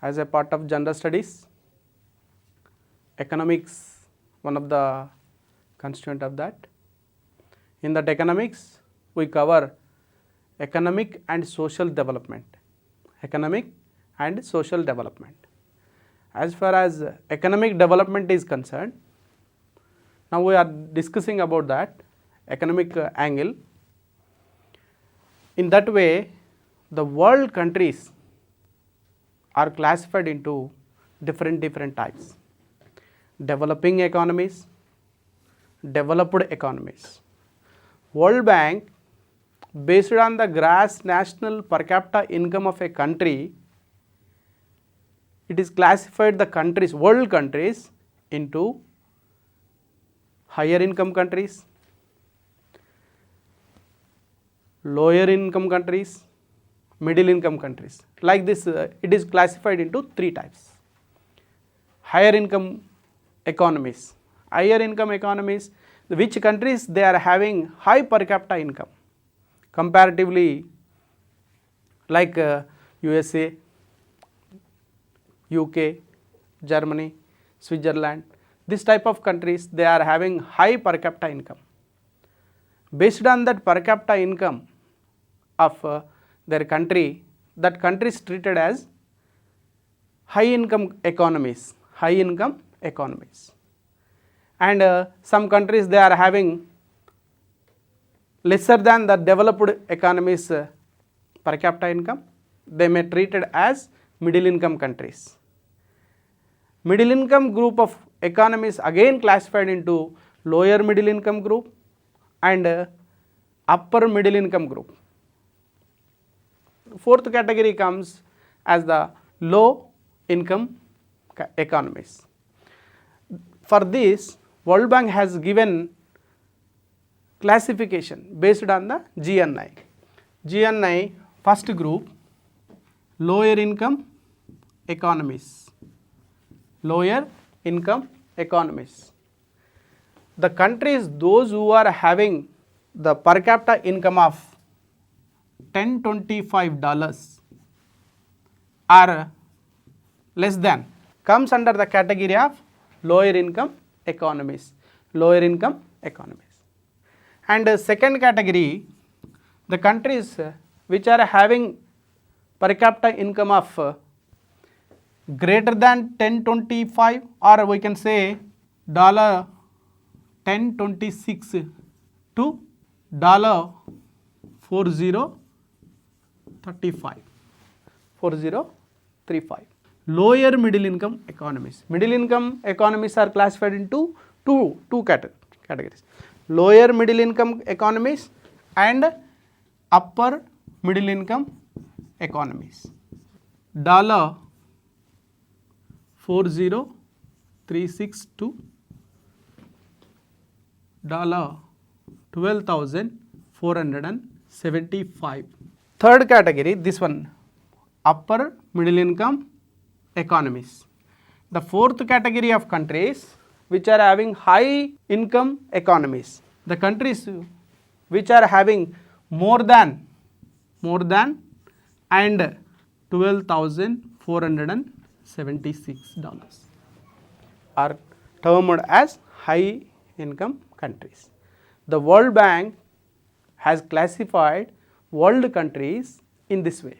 as a part of general studies. Economics, one of the constituent of that. In that economics, we cover economic and social development. Economic and social development. As far as economic development is concerned, now we are discussing about that economic angle. In that way, the world countries are classified into different types. Developing economies, developed economies. World Bank, based on the gross national per capita income of a country, it is classified the countries, world countries, into higher income countries, lower income countries, middle income countries. Like this, it is classified into 3 types. Higher income economies. Higher income economies, which countries they are having high per capita income comparatively, like USA, UK, Germany, Switzerland. This type of countries, they are having high per capita income. Based on that per capita income of their country, that country is treated as high income economies. High income economies. And some countries, they are having lesser than the developed economies per capita income. They may treated as middle income countries. Middle income group of economies again classified into lower middle income group and upper middle income group. Fourth category comes as the low income economies. For this, World Bank has given classification based on the GNI. GNI first group, lower income economies. Lower income economies. The countries, those who are having the per capita income of $10-25 are less than, comes under the category of lower income economies. Lower income economies. And second category, the countries which are having per capita income of greater than 1025, or we can say $10.26 to $40.35. 4035. Lower middle income economies. Middle income economies are classified into two categories. Lower middle income economies and upper middle income economies. $4036 to $12,475. Third category, this one, upper middle income economies. The fourth category of countries which are having high income economies. The countries which are having more than and $12,476 are termed as high income countries. The World Bank has classified world countries in this way.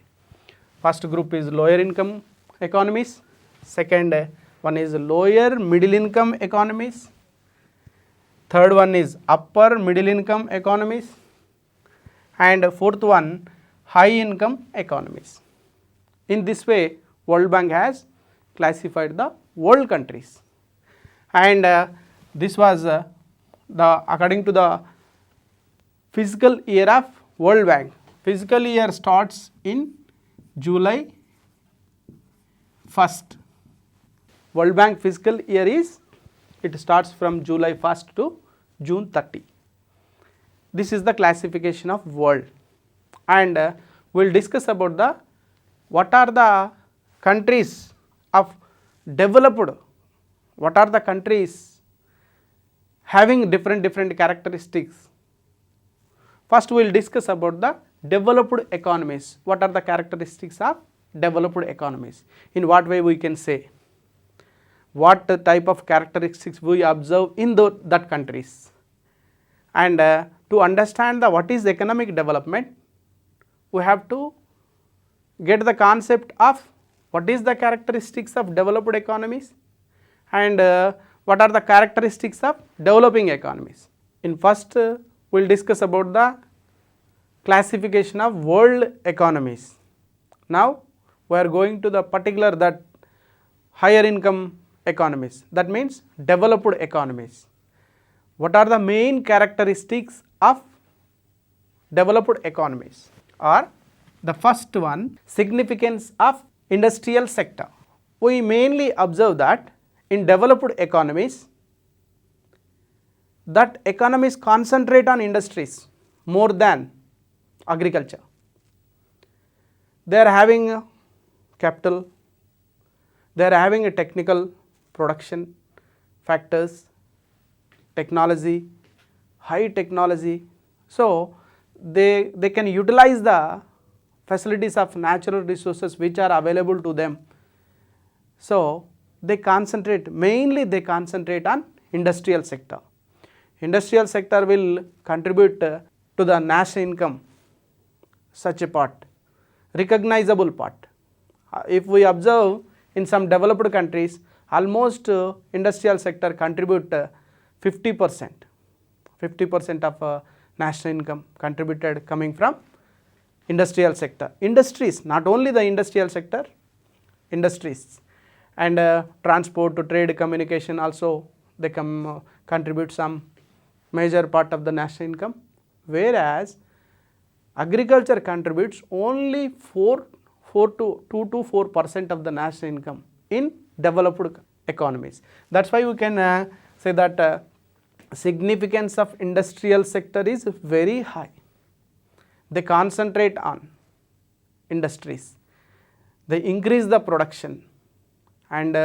First group is lower income economies, second one is lower middle income economies, third one is upper middle income economies, and fourth one high income economies. In this way, World Bank has classified the world countries, and this was according to the fiscal year of World Bank. Fiscal year starts in July 1st. World Bank fiscal year is, it starts from July 1st to June 30. This is the classification of world, and we will discuss about what are the countries of developed, what are the countries having different characteristics. First we will discuss about the developed economies. What are the characteristics of developed economies. In what way we can say? What type of characteristics we observe in that countries? And to understand what is economic development, we have to get the concept of what is the characteristics of developed economies and what are the characteristics of developing economies. In first we will discuss about the classification of world economies. Now we are going to the particular that higher income economies, that means developed economies. What are the main characteristics of developed economies? Or the first one, significance of industrial sector. We mainly observe that in developed economies, that economies concentrate on industries more than agriculture. They are having capital, they are having a technical production factors, technology, high technology. So they can utilize the facilities of natural resources which are available to them. So they concentrate, mainly they concentrate on industrial sector. Industrial sector will contribute to the national income, such a part, recognizable part. If we observe in some developed countries, almost industrial sector contribute 50% of national income contributed coming from industrial sector. Industries, not only the industrial sector, industries and transport to trade communication also they contribute some major part of the national income, whereas agriculture contributes only 2 to 4% of the national income in developed economies. That is why we can say that significance of industrial sector is very high. They concentrate on industries, they increase the production, and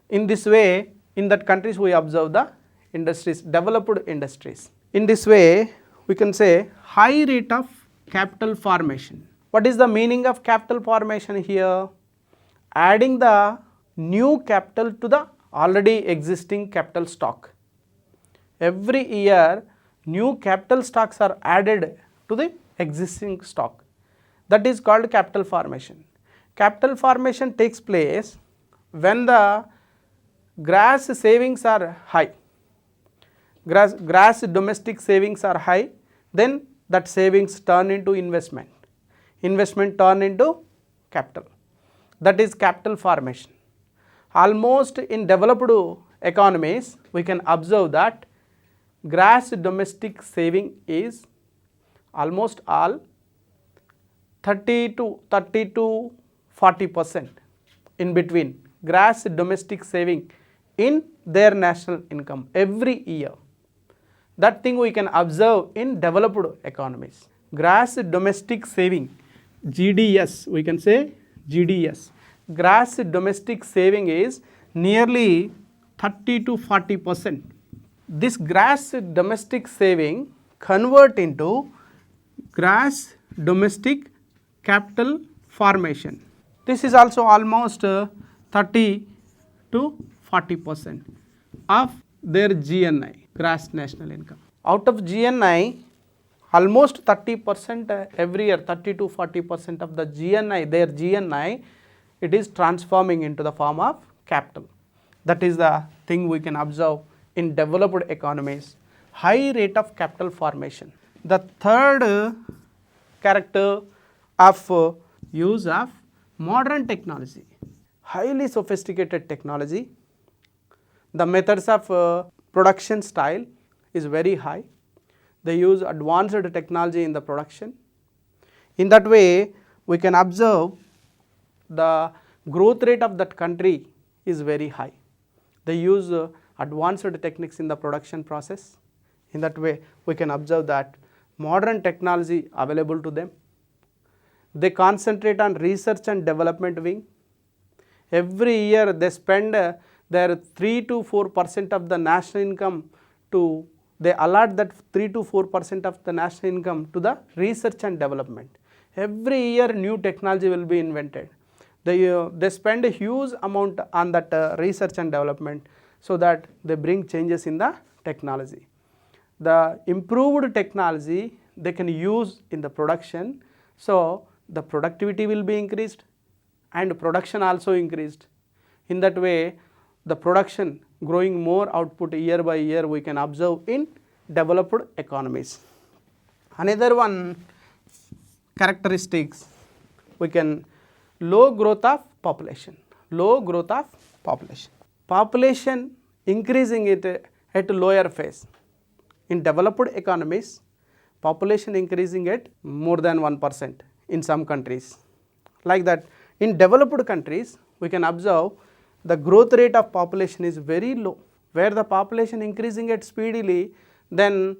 in this way in that countries we observe the industries, developed industries. In this way we can say high rate of capital formation. What is the meaning of capital formation here? Adding the new capital to the already existing capital stock. Every year new capital stocks are added to the existing stock. That is called capital formation. Capital formation takes place when the gross savings are high, gross domestic savings are high, then that savings turn into investment, investment turn into capital. That is capital formation. Almost in developed economies we can observe that gross domestic saving is almost all 30 to 40% in between gross domestic saving in their national income every year. That thing we can observe in developed economies. Gross domestic saving, GDS, we can say GDS. Gross domestic saving is nearly 30 to 40%. This gross domestic saving convert into gross domestic capital formation. This is also almost 30 to 40% of their GNI, gross national income. Out of GNI, almost 30% every year, 30 to 40% of the GNI, their GNI, it is transforming into the form of capital. That is the thing we can observe in developed economies, high rate of capital formation. The third character of use of modern technology, highly sophisticated technology. The methods of production style is very high. They use advanced technology in the production. In that way we can observe the growth rate of that country is very high. They use advanced techniques in the production process. In that way we can observe that modern technology available to them. They concentrate on research and development wing. Every year they spend their 3 to 4% of the national income to, they allot that 3 to 4% of the national income to the research and development. Every year new technology will be invented. They spend a huge amount on that research and development, so that they bring changes in the technology. The improved technology they can use in the production, so the productivity will be increased and production also increased. In that way, the production growing more output year by year we can observe in developed economies. Another one characteristics, we can low growth of population. Low growth of population. Population increasing it at lower phase. In developed economies, population increasing at more than 1% in some countries. Like that, in developed countries, we can observe the growth rate of population is very low. Where the population increasing at speedily, then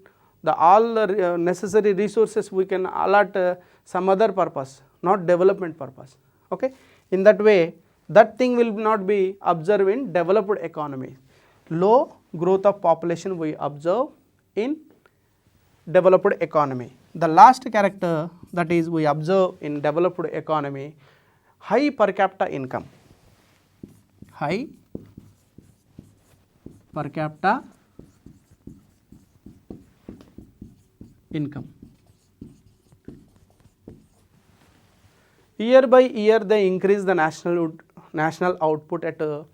all the necessary resources we can allot some other purpose, not development purpose. Okay? In that way, that thing will not be observed in developed economy. Low growth of population we observe in developed economy. The last character that is we observe in developed economy, high per capita income. High per capita income. Year by year they increase the national output at a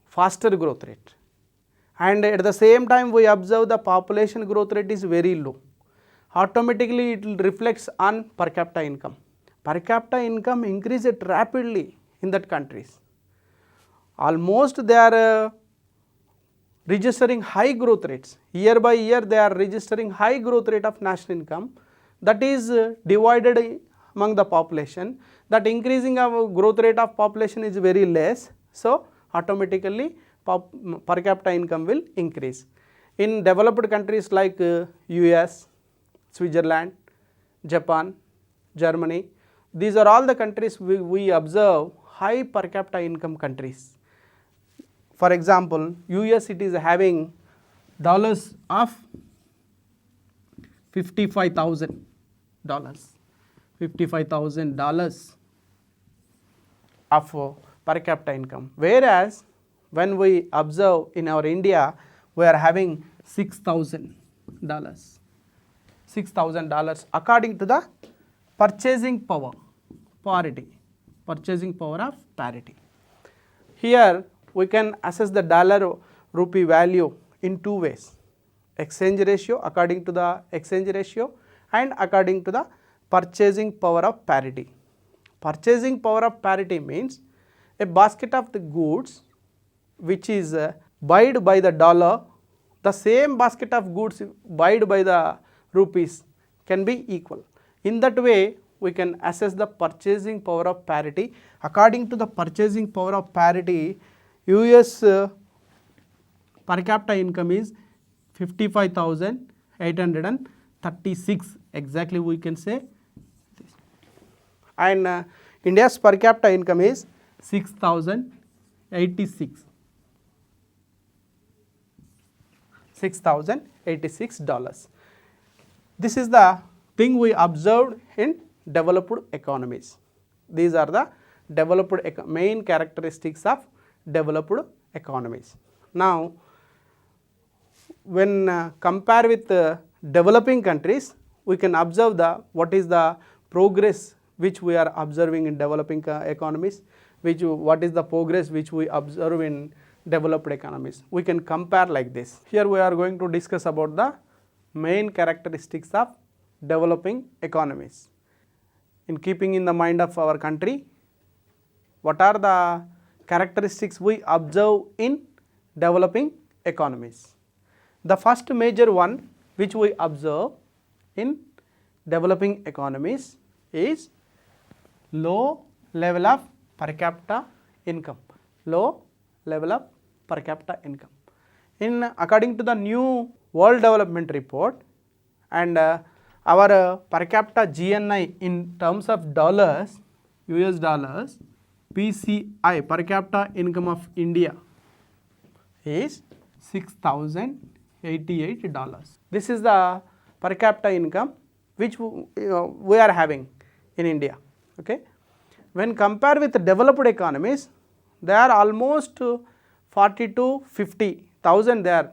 faster growth rate, and at the same time we observe the population growth rate is very low. Automatically it will reflects on per capita income. Per capita income increases rapidly in that countries. Almost they are registering high growth rates. Year by year they are registering high growth rate of national income, that is divided among the population. That increasing of growth rate of population is very less, so automatically per capita income will increase. In developed countries like US, Switzerland, Japan, Germany, these are all the countries we observe high per capita income countries. For example, US it is having dollars of $55,000, $55,000 of per capita income, whereas when we observe in our India, we are having $6,000, $6,000 according to the purchasing power parity, purchasing power of parity. Here we can assess the dollar rupee value in two ways: exchange ratio according to the exchange ratio and according to the purchasing power of parity. Purchasing power of parity means a basket of the goods which is buyed by the dollar, the same basket of goods buyed by the rupees can be equal. In that way we can assess the purchasing power of parity. According to the purchasing power of parity, US per capita income is 55,836, exactly we can say this. And India's per capita income is 6,086. $6,086. This is the thing we observed in developed economies. These are the developed main characteristics of developed economies. Now, when compare with developing countries, we can observe what is the progress which we are observing in developing economies, what is the progress which we observe in developed economies. We can compare like this. Here we are going to discuss about the main characteristics of developing economies. In keeping in the mind of our country, what are the characteristics we observe in developing economies? The first major one which we observe in developing economies is low level of per capita income. Low level of per capita income. According to the new World Development Report, and our per capita GNI in terms of dollars, US dollars, PCI per capita income of India is $6,088. This is the per capita income which we are having in India. Okay. when compared with the developed economies, they are almost 40 to 50,000 they are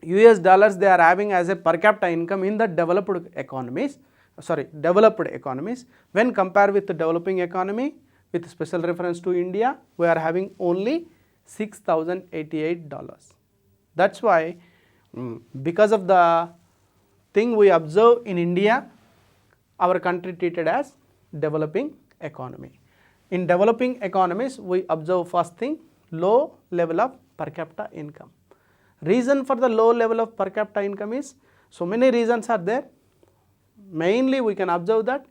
US dollars they are having as a per capita income in the developed economies, when compared with the developing economy with special reference to India, we are having only $6,088. That is why because of the thing we observe in India, our country treated as developing economy. In developing economies, we observe first thing, low level of per capita income. Reason for the low level of per capita income is, so many reasons are there. Mainly we can observe that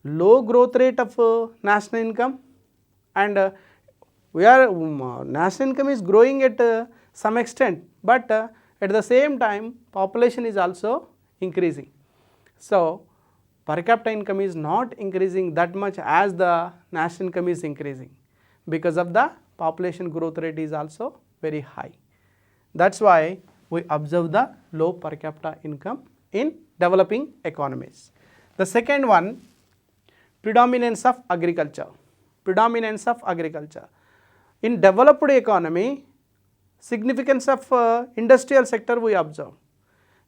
low growth rate of national income, and national income is growing at some extent, but at the same time population is also increasing. So per capita income is not increasing that much as the national income is increasing, because of the population growth rate is also very high. That is why we observe the low per capita income in developing economies. The second one, predominance of agriculture. Predominance of agriculture. In developed economy, significance of industrial sector we observe.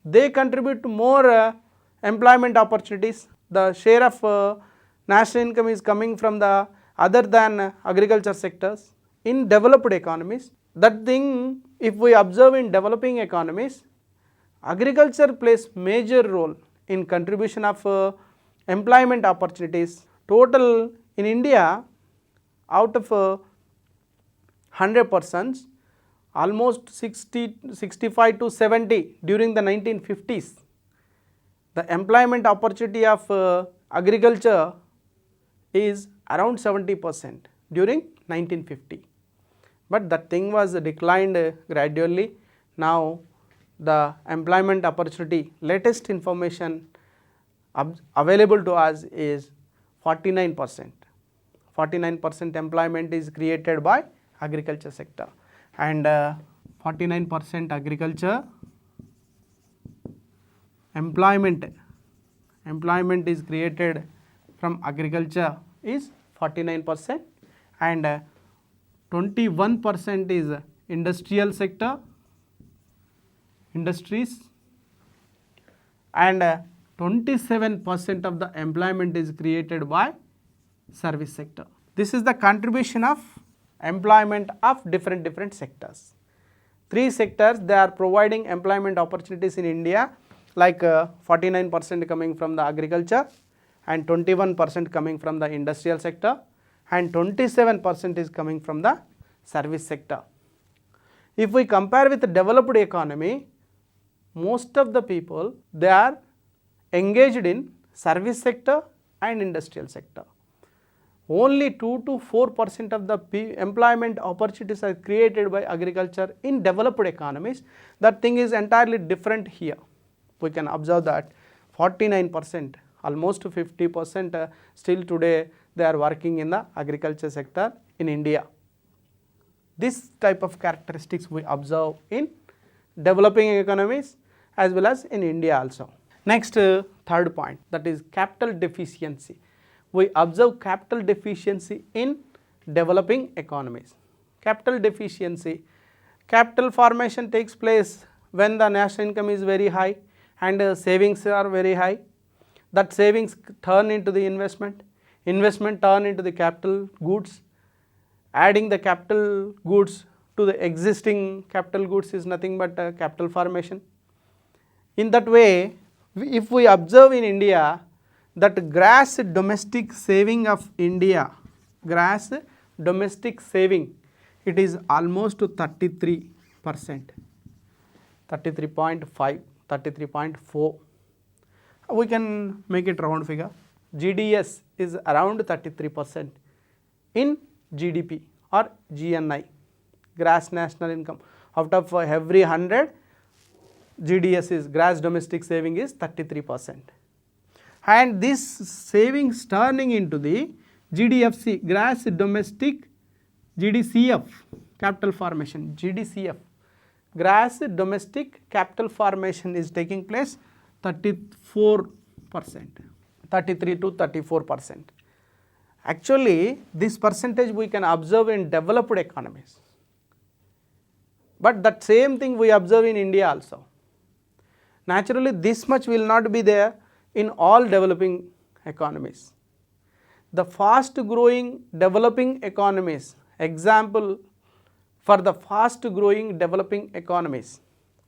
They contribute to more employment opportunities. The share of national income is coming from the other than agriculture sectors. In developed economies, that thing if we observe in developing economies, agriculture plays major role in contribution of employment opportunities. Total in India, out of 100 persons, almost 65 to 70 during the 1950s, the employment opportunity of agriculture is around 70% during 1950. But that thing was declined gradually. Now the employment opportunity, latest information available to us is 49%. 49% employment is created by agriculture sector, and 49% agriculture employment is created from agriculture is 49%, and 21% is industrial sector, industries, and 27% of the employment is created by service sector. This is the contribution of employment of different sectors. Three sectors they are providing employment opportunities in India, like 49% coming from the agriculture, and 21% coming from the industrial sector, and 27% is coming from the service sector. If we compare with the developed economy, most of the people they are engaged in service sector and industrial sector. Only 2 to 4% of the employment opportunities are created by agriculture in developed economies. That thing is entirely different here. We can observe that 49%, almost 50% still today they are working in the agriculture sector in India. This type of characteristics we observe in developing economies as well as in India also. Next, third point, that is capital deficiency. We observe capital deficiency in developing economies. Capital deficiency, capital formation takes place when the national income is very high and savings are very high. That savings turn into the investment, investment turn into the capital goods. Adding the capital goods to the existing capital goods is nothing but capital formation. In that way, if we observe in India, that gross domestic saving of India, gross domestic saving, it is almost to 33%, 33.5, 33.4. We can make it round figure. GDS is around 33% in GDP or GNI, gross national income. Out of every 100, GDS is gross domestic saving is 33%. And this savings turning into the GDFC, gross domestic GDCF, capital formation, GDCF, gross domestic capital formation is taking place 34%, 33 to 34%. Actually, this percentage we can observe in developed economies, but that same thing we observe in India also. Naturally, this much will not be there in all developing economies. The fast growing developing economies, example for the fast growing developing economies,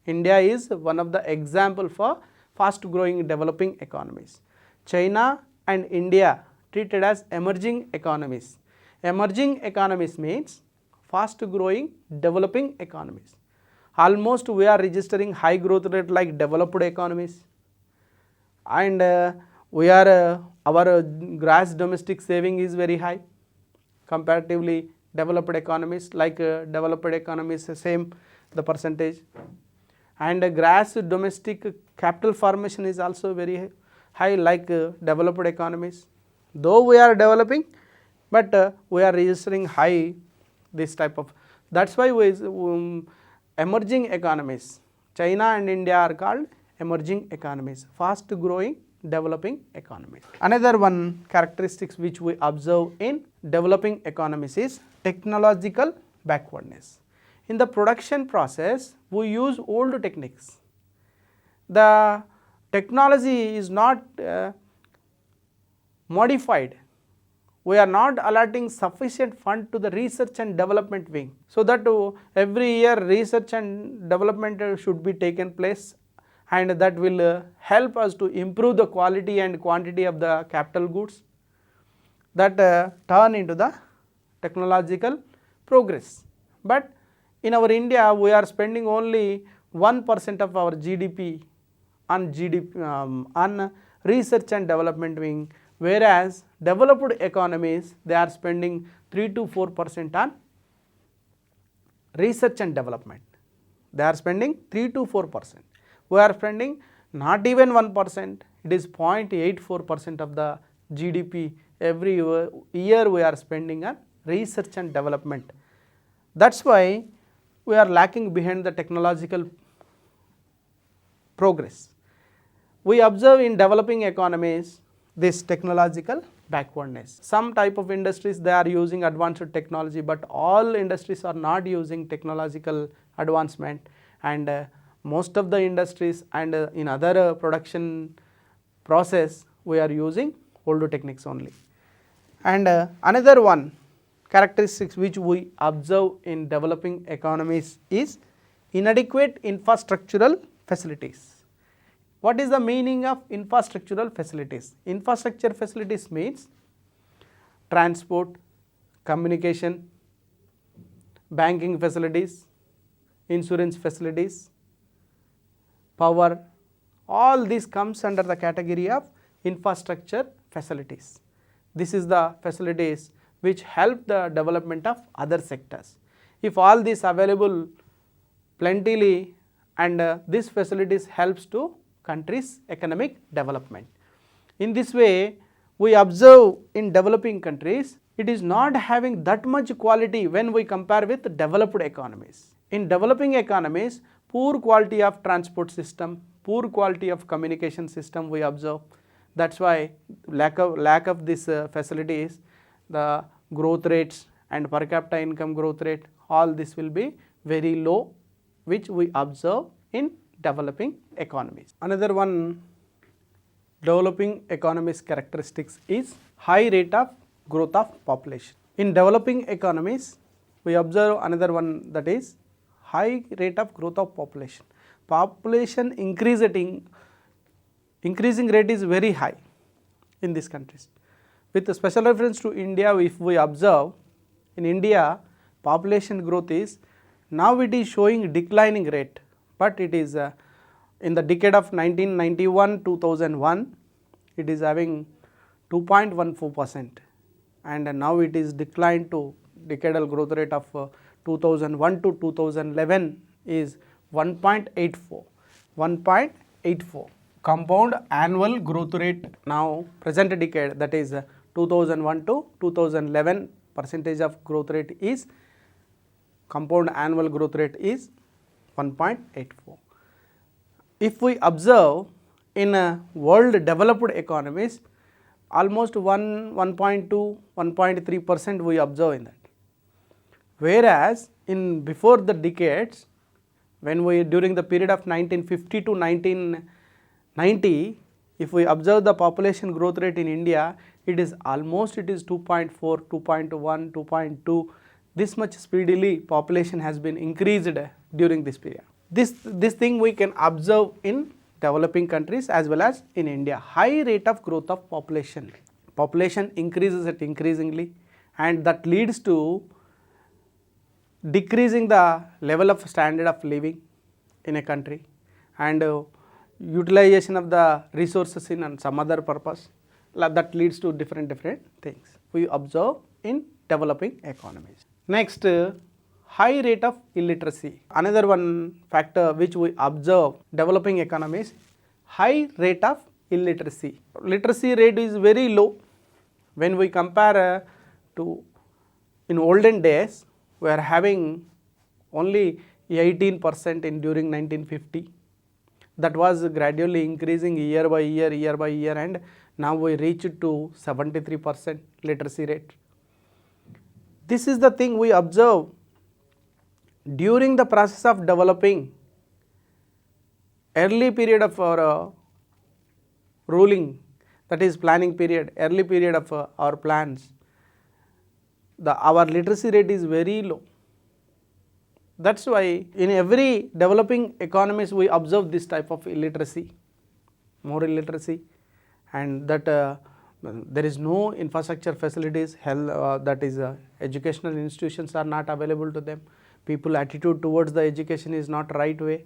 India is one of the example for fast growing developing economies. China and India treated as emerging economies. Emerging economies means fast growing developing economies. Almost we are registering high growth rate like developed economies, and we are our gross domestic saving is very high comparatively developed economies, like developed economies same the percentage, and gross domestic capital formation is also very high like developed economies. Though we are developing, but we are registering high this type of, that's why we emerging economies, China and India are called emerging economies, fast growing developing economies. Another one characteristics which we observe in developing economies is technological backwardness. In the production process, we use old techniques. The technology is not modified. We are not allotting sufficient fund to the research and development wing, so that every year research and development should be taken place, and that will help us to improve the quality and quantity of the capital goods that turn into the technological progress. But in our India, we are spending only 1% of our GDP on research and development wing, whereas developed economies they are spending 3 to 4% on research and development. They are spending 3 to 4%. We are spending not even 1%, it is 0.84% of the GDP every year we are spending on research and development. That's why we are lacking behind the technological progress. We observe in developing economies this technological backwardness. Some type of industries they are using advanced technology, but all industries are not using technological advancement, and most of the industries and in other production process we are using old techniques only. And another one characteristics which we observe in developing economies is inadequate infrastructural facilities. What is the meaning of infrastructural facilities? Infrastructure facilities means transport, communication, banking facilities, insurance facilities, power, all this comes under the category of infrastructure facilities. This is the facilities which help the development of other sectors. If all these available plentifully, and these facilities helps to country's economic development. In this way, we observe in developing countries, it is not having that much quality when we compare with developed economies. In developing economies, poor quality of transport system, poor quality of communication system we observe. That's why lack of these facilities, the growth rates and per capita income growth rate, all this will be very low, which we observe in developing economies. Another one developing economies characteristics is high rate of growth of population. In developing economies, we observe another one, that is high rate of growth of population. Population increasing rate is very high in these countries. With a special reference to India, if we observe in India, population growth is now it is showing declining rate, but it is in the decade of 1991-2001 it is having 2.14%, and now it is declined to decadal growth rate of 2001 to 2011 is 1.84. Compound annual growth rate now present decade, that is 2001 to 2011 percentage of growth rate is compound annual growth rate is 1.84. If we observe in world developed economies, almost 1.2, 1.3% we observe in that. Whereas in before the decades, when we during the period of 1950 to 1990, if we observe the population growth rate in India, it is 2.4, 2.1, 2.2, this much speedily population has been increased during this period. This thing we can observe in developing countries as well as in India. High rate of growth of population. Population increases at increasingly, and that leads to decreasing the level of standard of living in a country, and utilization of the resources in some other purpose, that leads to different things we observe in developing economies. Next, high rate of illiteracy. Another one factor which we observe developing economies, high rate of illiteracy. Literacy rate is very low when we compare to in olden days. We are having only 18% in during 1950. That was gradually increasing year by year, and now we reached to 73% literacy rate. This is the thing we observe during the process of developing early period of our ruling, that is planning period, early period of our plans. Our literacy rate is very low. That's why in every developing economies we observe this type of illiteracy, more illiteracy, and that there is no infrastructure facilities, health, that is educational institutions are not available to them. People attitude towards the education is not right way.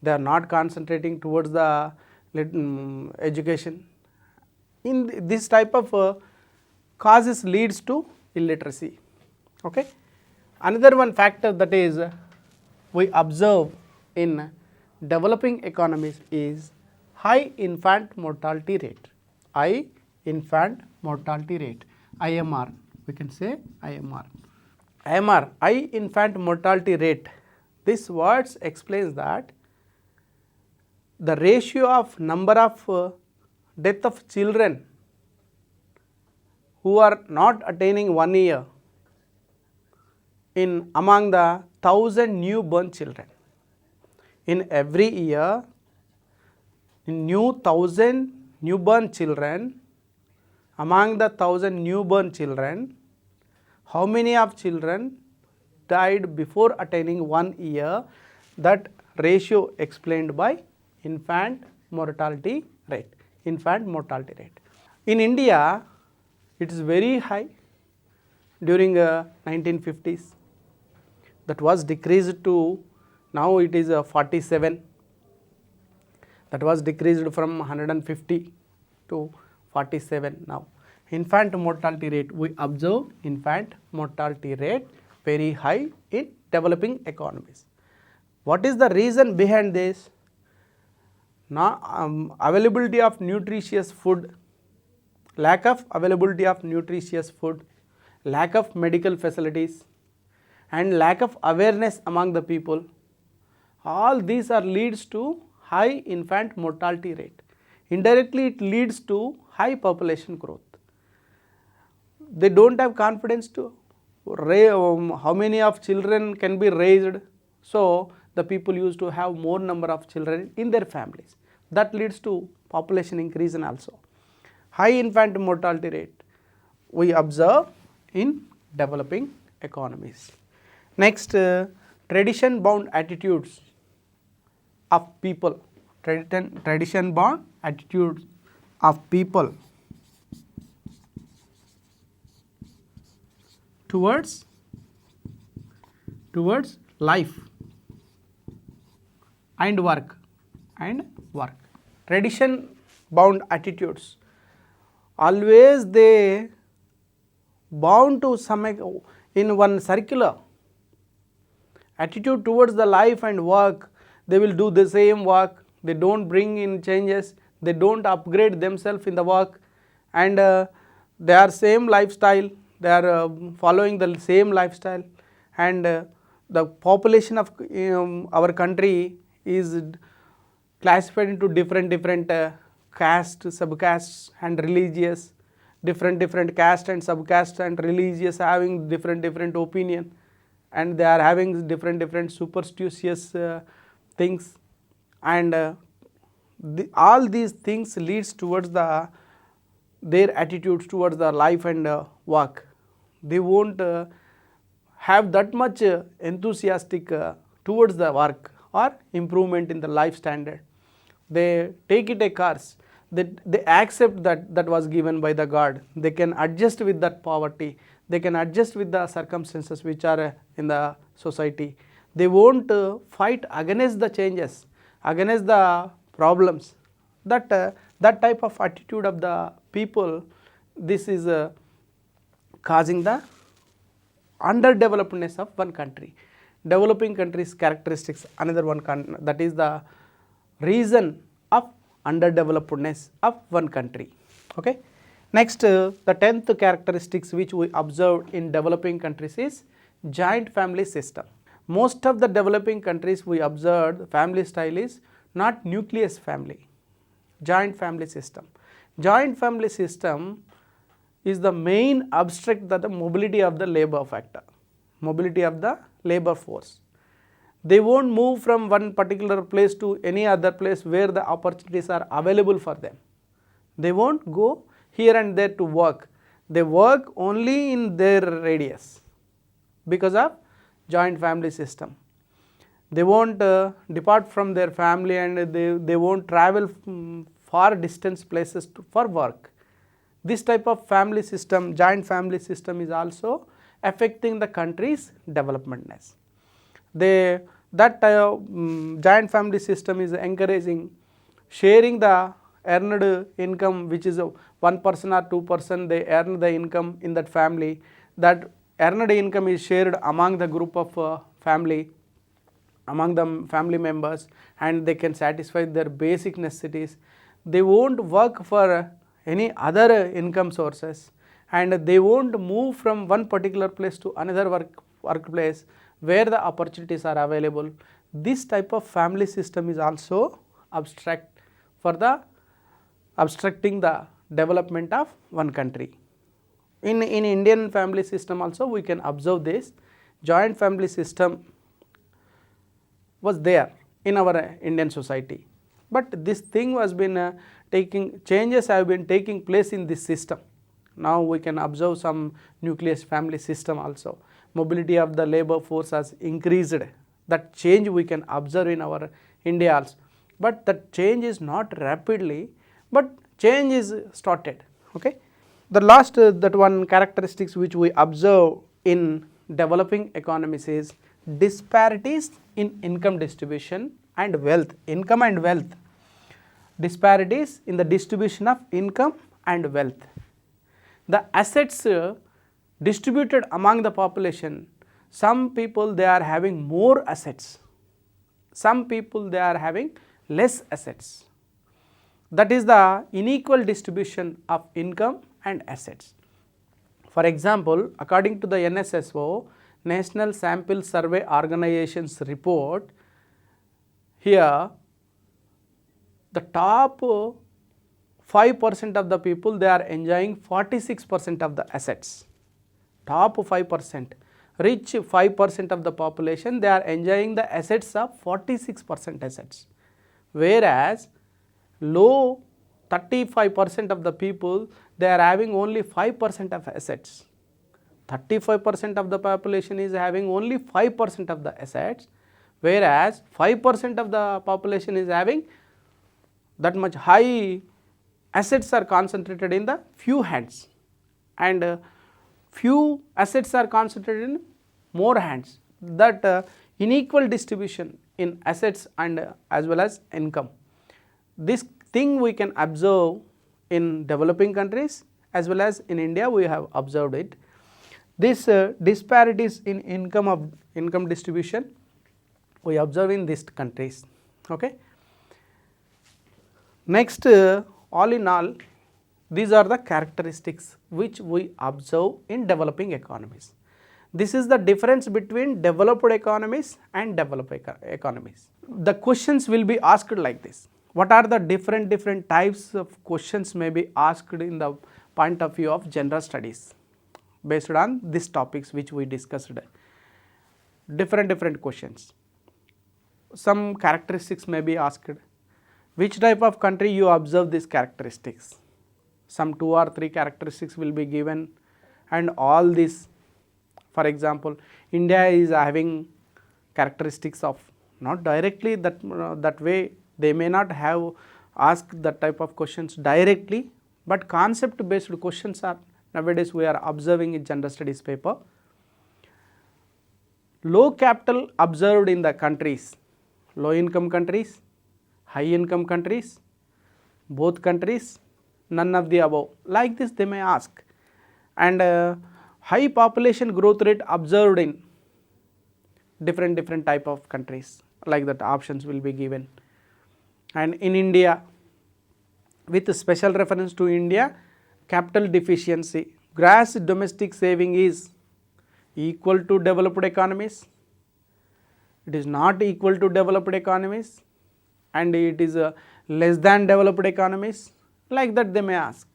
They are not concentrating towards the education. In this type of causes leads to illiteracy. Okay. Another one factor that is we observe in developing economies is high infant mortality rate. High infant mortality rate, IMR, we can say IMR. IMR, high infant mortality rate. This words explains that the ratio of number of death of children who are not attaining 1 year in among the 1000 newborn children. In every year, in 1000 newborn children, among the 1000 newborn children, how many of children died before attaining 1 year? That ratio explained by infant mortality rate. Infant mortality rate. In India, it is very high during 1950s. That was decreased to, now it is 47. That was decreased from 150 to 47 now. Infant mortality rate, we observe infant mortality rate very high in developing economies. What is the reason behind this? Now, availability of nutritious food, lack of availability of nutritious food, lack of medical facilities, and lack of awareness among the people. All these are leads to high infant mortality rate. Indirectly, it leads to high population growth. They don't have confidence to how many of children can be raised, so the people used to have more number of children in their families. That leads to population increase and also high infant mortality rate we observe in developing economies. Next, tradition bound attitudes of people. Tradition bound attitudes of people towards life and work. Tradition bound attitudes, always they bound to some in one circular attitude towards the life and work. They will do the same work, they don't bring in changes, they don't upgrade themselves in the work, and they are same lifestyle, they are following the same lifestyle, and the population of our country is classified into different caste, subcastes and religious, different caste and subcaste and religious having different opinion, and they are having different superstitious things, and all these things leads towards their attitudes towards the life and work. They won't have that much enthusiastic towards the work or improvement in the life standard. They take it a curse. They accept that was given by the God. They can adjust with that poverty. They can adjust with the circumstances which are in the society. They won't fight against the changes, against the problems. That type of attitude of the people, this is causing the underdevelopedness of one country. Developing countries characteristics, another one, that is the reason of underdevelopedness of one country. Okay. Next, the 10th characteristics which we observed in developing countries is joint family system. Most of the developing countries we observed family style is not nucleus family, joint family system. Joint family system is the main obstruct the mobility of the labor factor, mobility of the labor force. They won't move from one particular place to any other place where the opportunities are available for them. They won't go here and there to work. They work only in their radius because of joint family system. They won't depart from their family, and they won't travel far distance places for work. This type of family system, joint family system, is also affecting the country's developmentness. That joint family system is encouraging sharing the earned income, which is 1 person or 2 person, they earn the income in that family. That earned income is shared among the group of family, among the family members, and they can satisfy their basic necessities. They won't work for any other income sources, and they won't move from one particular place to another workplace where the opportunities are available. This type of family system is also obstructing the development of one country. In Indian family system also we can observe this. Joint family system was there in our Indian society, but this thing was been changes have been taking place in this system. Now we can observe some nucleus family system also. Mobility of the labor force has increased. That change we can observe in our India also, but that change is not rapidly, but change is started. Okay. The last that one characteristics which we observe in developing economies is disparities in income distribution and wealth. Income and wealth. Disparities in the distribution of income and wealth. The assets distributed among the population, some people they are having more assets, some people they are having less assets. That is the unequal distribution of income and assets. For example, according to the NSSO, National Sample Survey Organization's report, here the top 5% of the people they are enjoying 46% of the assets. Top 5%, rich 5% of the population they are enjoying the assets of 46% assets, whereas low 35% of the people they are having only 5% of assets. 35% of the population is having only 5% of the assets, whereas 5% of the population is having that much high assets are concentrated in the few hands, and few assets are concentrated in more hands. That unequal distribution in assets and as well as income. This thing we can observe in developing countries as well as in India we have observed it. This disparities in income distribution we observe in these countries. Okay. Next, all in all, these are the characteristics which we observe in developing economies. This is the difference between developed economies and developed economies. The questions will be asked like this. What are the different types of questions may be asked in the point of view of general studies based on these topics which we discussed. Different questions. Some characteristics may be asked. Which type of country you observe these characteristics? Some 2 or 3 characteristics will be given, and all this, for example, India is having characteristics of, not directly that way, they may not have asked that type of questions directly, but concept based questions are nowadays we are observing in general studies paper. Low capital observed in the countries, low income countries, high income countries, both countries, none of the above, like this they may ask. And high population growth rate observed in different type of countries, like that options will be given. And in India, with special reference to India, capital deficiency, gross domestic saving is equal to developed economies, it is not equal to developed economies, and it is less than developed economies, like that they may ask.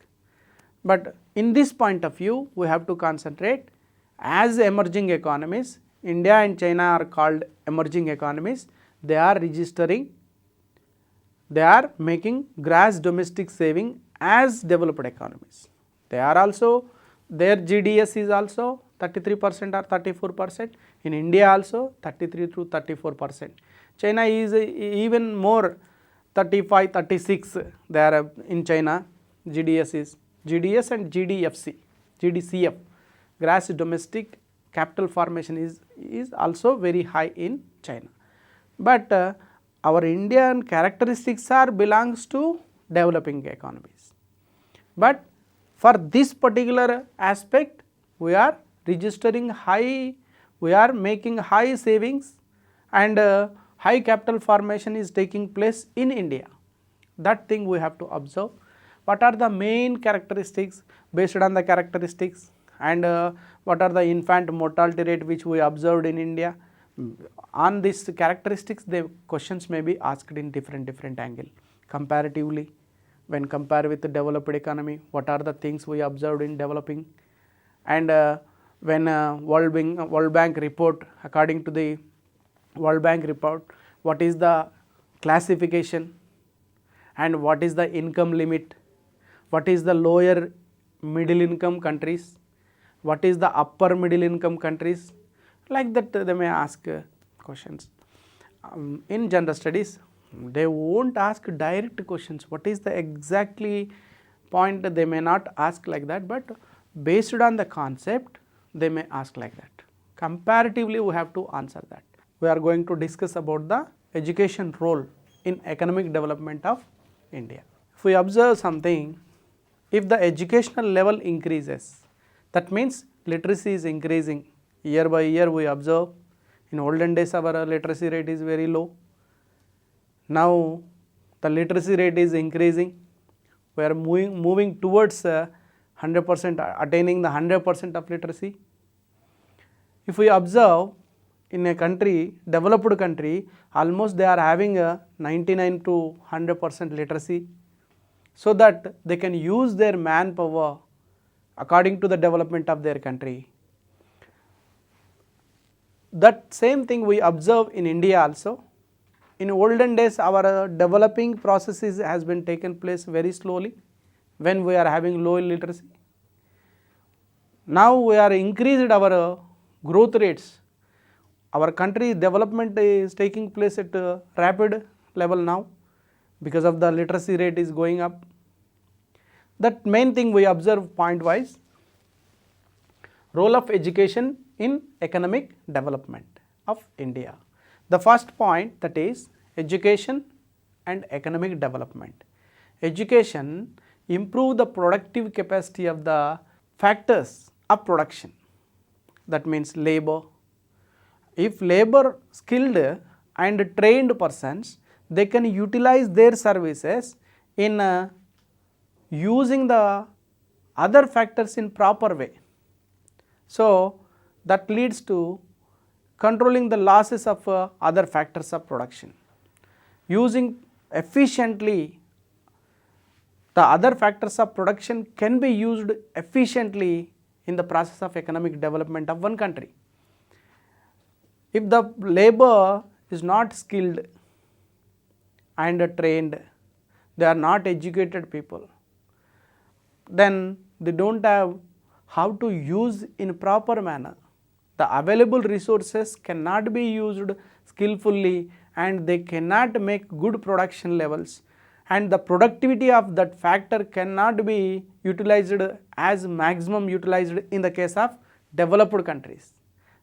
But in this point of view, we have to concentrate, as emerging economies, India and China are called emerging economies, they are registering, they are making gross domestic saving as developed economies. They are also, their GDS is also 33% or 34%, in India also 33 to 34%. China is even more, 35, 36, they are in China, GDS is, GDS and GDCF, gross domestic capital formation is also very high in China. But our Indian characteristics are belongs to developing economies. But for this particular aspect, we are registering high, we are making high savings, and high capital formation is taking place in India. That thing we have to observe. What are the main characteristics? Based on the characteristics, and what are the infant mortality rate which we observed in India? On these characteristics, the questions may be asked in different angle. Comparatively, when compared with the developed economy, what are the things we observed in developing? And when World Bank report, according to the World Bank report, what is the classification, and what is the income limit, what is the lower middle income countries, what is the upper middle income countries, like that they may ask questions. In general studies, they won't ask direct questions, what is the exactly point, they may not ask like that, but based on the concept, they may ask like that. Comparatively, we have to answer that. We are going to discuss about the education role in economic development of India. If we observe something, if the educational level increases, that means literacy is increasing. Year by year we observe, in olden days our literacy rate is very low. Now the literacy rate is increasing. We are moving towards 100%, attaining the 100% of literacy. If we observe in a country, developed country, almost they are having a 99 to 100% literacy, so that they can use their manpower according to the development of their country. That same thing we observe in India also. In olden days, our developing processes has been taken place very slowly when we are having low literacy. Now we are increased our growth rates. Our country development is taking place at a rapid level now because of the literacy rate is going up. That main thing we observe point wise. Role of education in economic development of India. The first point, that is education and economic development. Education improve the productive capacity of the factors of production. That means labor. If labor skilled and trained persons, they can utilize their services in using the other factors in proper way. So that leads to controlling the losses of other factors of production. Using efficiently the other factors of production can be used efficiently in the process of economic development of one country. If the labor is not skilled and trained, they are not educated people, then they don't have how to use in proper manner. The available resources cannot be used skillfully and they cannot make good production levels, and the productivity of that factor cannot be utilized as maximum utilized in the case of developed countries.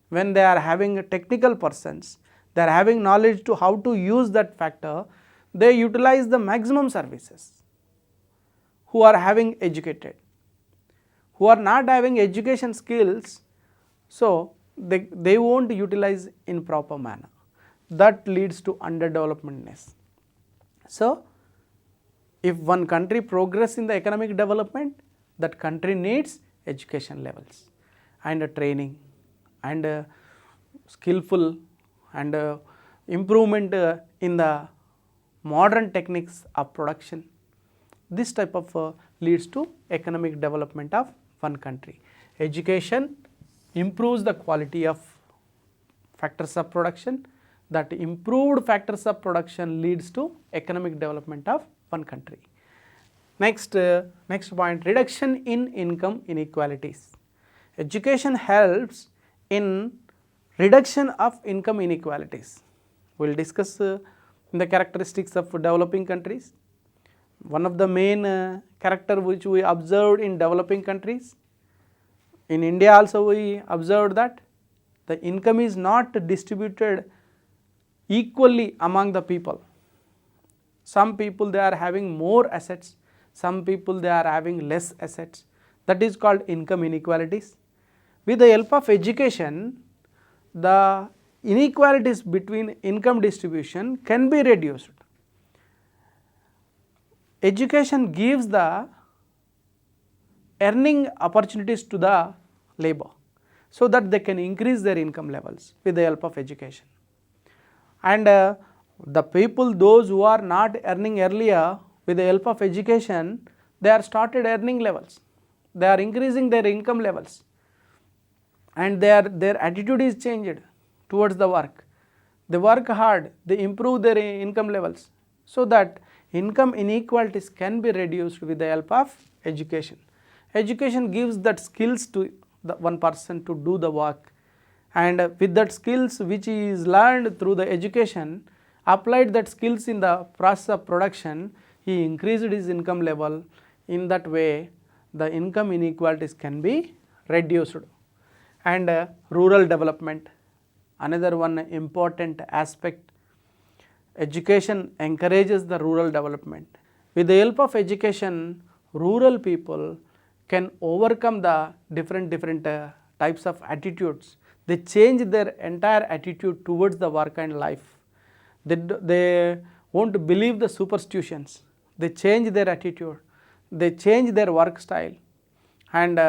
When they are having technical persons, they are having knowledge to how to use that factor, they utilize the maximum services who are having educated. Who are not having education skills, so they won't utilize in proper manner. That leads to underdevelopmentness. So, if one country progress in the economic development, that country needs education levels and training and skillful and improvement in the modern techniques of production. This type of leads to economic development of one country. Education improves the quality of factors of production. That improved factors of production leads to economic development of one country. Next point, reduction in income inequalities. Education helps in reduction of income inequalities. We will discuss in the characteristics of developing countries. One of the main character which we observed in developing countries, in India also we observed that the income is not distributed equally among the people. Some people they are having more assets, some people they are having less assets. That is called income inequalities. With the help of education, the inequalities between income distribution can be reduced. Education gives the earning opportunities to the labor so that they can increase their income levels with the help of education. And the people, those who are not earning earlier, with the help of education, they are started earning levels. They are increasing their income levels and their attitude is changed towards the work. They work hard, they improve their income levels, so that income inequalities can be reduced with the help of education. Education gives that skills to the one person to do the work, and with that skills which is learned through the education, applied that skills in the process of production, he increased his income level. In that way, the income inequalities can be reduced. And rural development, another one important aspect. Education encourages the rural development. With the help of education, rural people can overcome the different types of attitudes. They change their entire attitude towards the work and life. They won't believe the superstitions. They change their attitude. They change their work style. And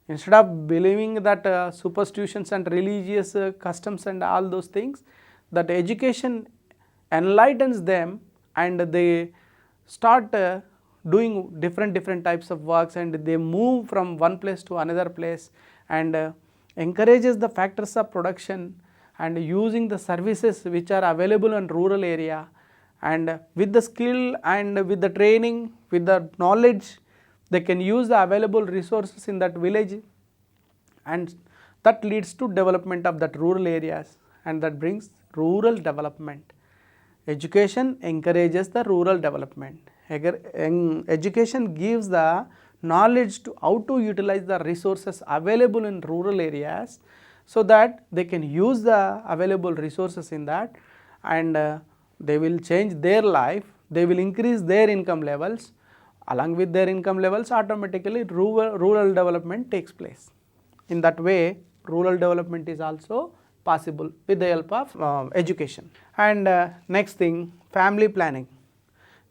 instead of believing that superstitions and religious customs and all those things, that education enlightens them and they start doing different types of works, and they move from one place to another place, and encourages the factors of production and using the services which are available in rural area, and with the skill and with the training, with the knowledge, they can use the available resources in that village, and that leads to development of that rural areas, and that brings rural development. Education encourages the rural development. Education gives the knowledge to how to utilize the resources available in rural areas, so that they can use the available resources in that, and they will change their life, they will increase their income levels. Along with their income levels, automatically rural development takes place. In that way, rural development is also possible with the help of education. And next thing, family planning.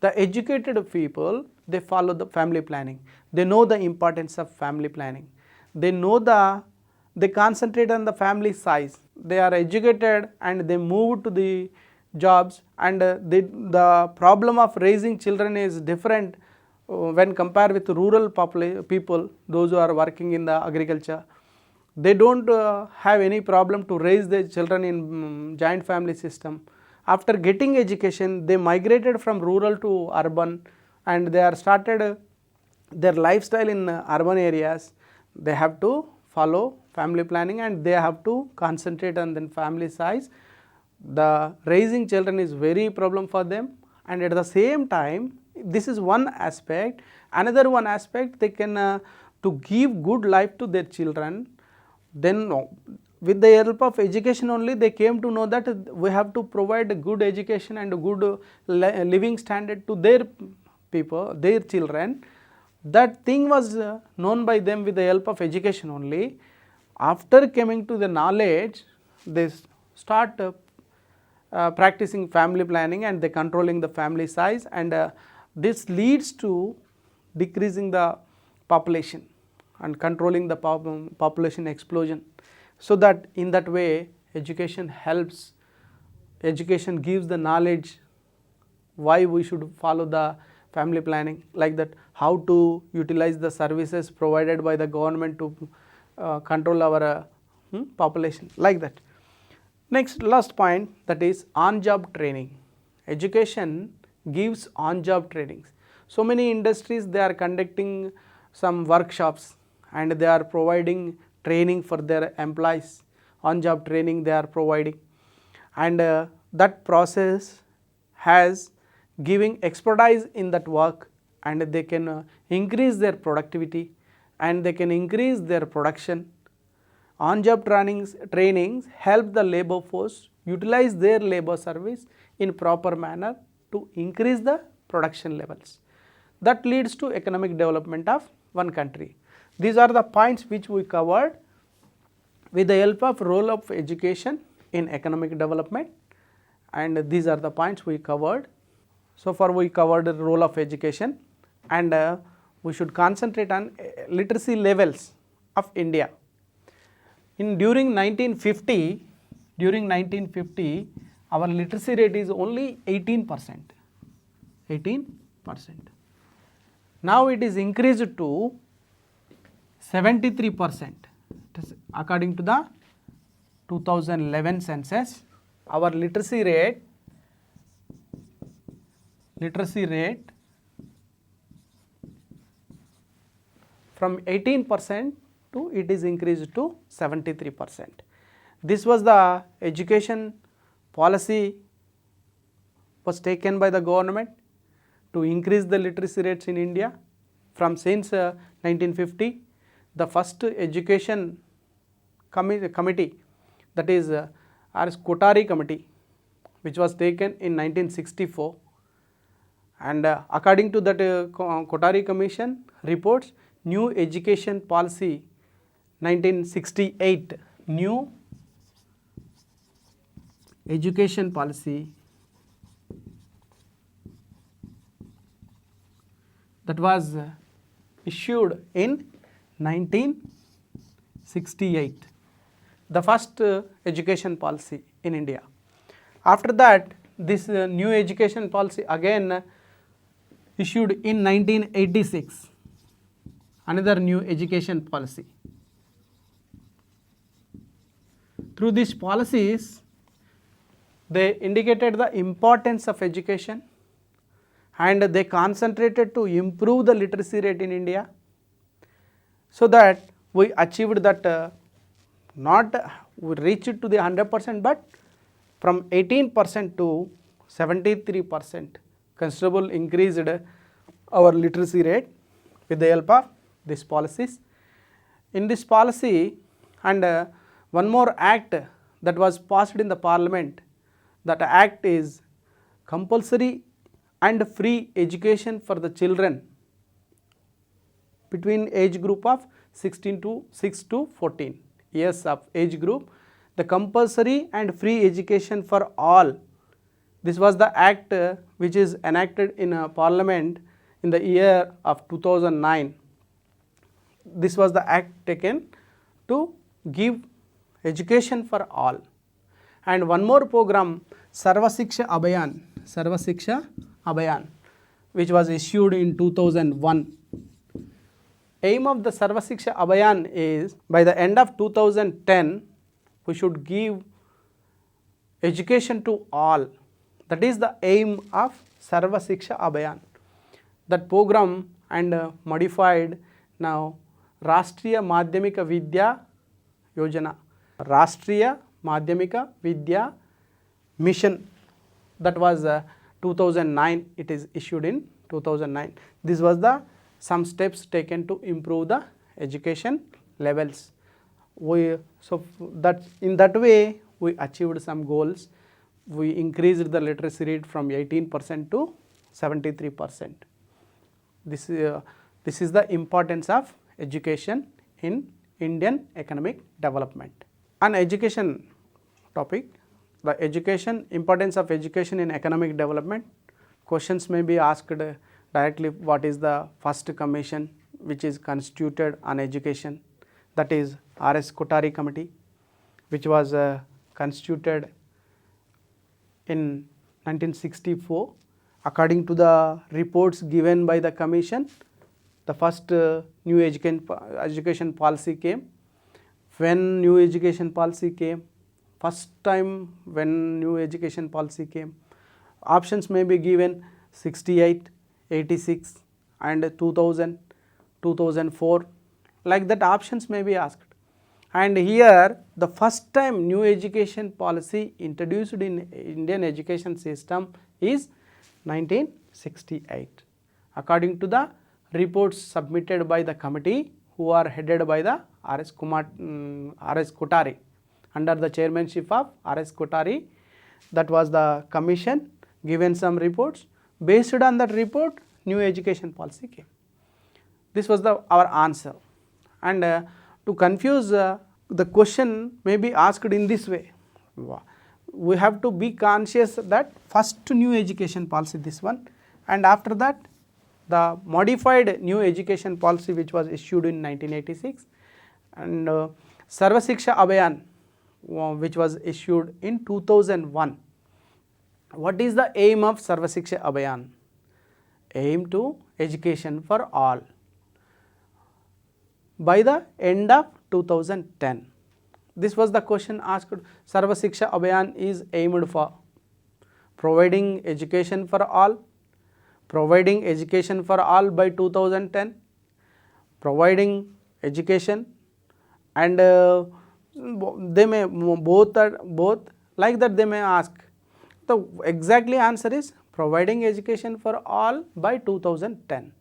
The educated people, they follow the family planning. They know the importance of family planning. They know they concentrate on the family size. They are educated and they move to the jobs, and the problem of raising children is different when compared with rural people, those who are working in the agriculture, they don't have any problem to raise their children in joint family system. After getting education, they migrated from rural to urban, and they are started their lifestyle in urban areas. They have to follow family planning and they have to concentrate on the family size. The raising children is very problem for them, and at the same time, this is one aspect. Another one aspect, they can to give good life to their children. Then with the help of education only, they came to know that we have to provide a good education and a good living standard to their people, their children. That thing was known by them with the help of education only. After coming to the knowledge, they start practicing family planning and they controlling the family size, and this leads to decreasing the population and controlling the population explosion. So that in that way education helps, education gives the knowledge why we should follow the family planning, like that how to utilize the services provided by the government to control our population, like that. Next, last point, that is on-job training. Education gives on-job trainings. So many industries, they are conducting some workshops and they are providing training for their employees. On-job training they are providing, and that process has giving expertise in that work, and they can increase their productivity and they can increase their production. On-job trainings help the labor force utilize their labor service in proper manner to increase the production levels. That leads to economic development of one country. These are the points which we covered with the help of role of education in economic development, and these are the points we covered. So far we covered the role of education, and we should concentrate on literacy levels of India. During 1950, our literacy rate is only 18%. Now it is increased to 73%. According to the 2011 census, our literacy rate from 18% to it is increased to 73%. This was the education policy was taken by the government to increase the literacy rates in India. From since 1950, the first education committee, that is Kozhikode committee, which was taken in 1964, and according to that Kozhikode commission reports, new education policy 1968, new education policy that was issued in 1968, the first education policy in India. After that, this new education policy again issued in 1986, another new education policy. Through these policies, they indicated the importance of education and they concentrated to improve the literacy rate in India, so that we achieved that not we reached to the 100%, but from 18% to 73%, considerable increased our literacy rate with the help of these policies. In this policy, and one more act that was passed in the parliament, that act is compulsory and free education for the children between age group of 6 to 14 years of age group, the compulsory and free education for all. This was the act which is enacted in parliament in the year of 2009. This was the act taken to give education for all. And one more program, 𝗧𝗦𝗔𝗧 𝗚𝗧𝗦𝗔𝗧, which was issued in 2001. Aim of the 𝗧𝗦 𝗚𝗃𝗃 is by the end of 2010 we should give education to all. That is the aim of 𝗧𝗦 𝗚𝗃𝗃. That program and modified now राष्ट्रीय माध्यमिक विद्या योजना, राष्ट्रीय माध्यमिक विद्या mission, that was 2009, it is issued in 2009. This was the some steps taken to improve the education levels. So that in that way we achieved some goals. We increased the literacy rate from 18% to 73%. This is the importance of education in Indian economic development. On education topic, the education, importance of education in economic development, questions may be asked directly. What is the first commission which is constituted on education? That is 𝗳-𝗧 𝗚𝗃𝗃 committee, which was constituted in 1964. According to the reports given by the commission, the first new education policy came. When new education policy came, first time when new education policy came, options may be given 68, 86 and 2000, 2004, like that options may be asked. And here the first time new education policy introduced in Indian education system is 1968. According to the reports submitted by the committee who are headed by the 𝗳𝗧 𝗚𝗃𝗃 under the chairmanship of 𝗳𝗧 𝗚𝗃𝗃, that was the commission given some reports. Based on that report, new education policy came. This was our answer. And to confuse the question may be asked in this way. We have to be conscious that first new education policy, this one, and after that the modified new education policy which was issued in 1986, and 𝗧𝗦 𝗚𝗃𝗃 which was issued in 2001. What is the aim of 𝗧𝗦 𝗚𝗃𝗃? Aim to education for all by the end of 2010. This was the question asked. 𝗧𝗦 𝗚𝗃𝗃 is aimed for providing education for all, providing education for all by 2010, providing education, and they may both like that they may ask. The exactly answer is providing education for all by 2010.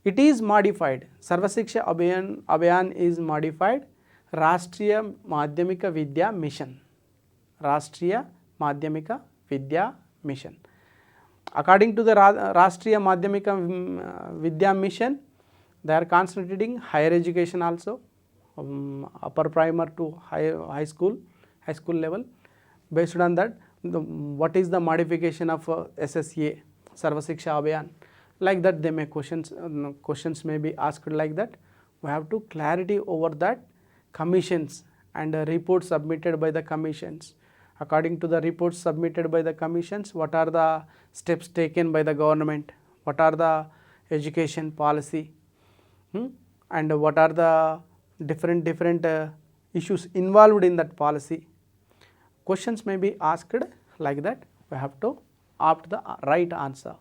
It is modified. 𝗧𝗦 𝗚𝗃𝗃 is modified राष्ट्रीय माध्यमिक विद्या mission, राष्ट्रीय माध्यमिक विद्या mission. According to the राष्ट्रीय माध्यमिक विद्या mission, they are concentrating higher education also, upper primary to high school level. Based on that, what is the modification of SSA, 𝗧𝗦 𝗚𝗃𝗃, like that they may questions may be asked like that. We have to clarity over that commissions and reports submitted by the commissions. According to the reports submitted by the commissions, what are the steps taken by the government, what are the education policy, and what are the different issues involved in that policy. Questions may be asked like that. We have to opt the right answer.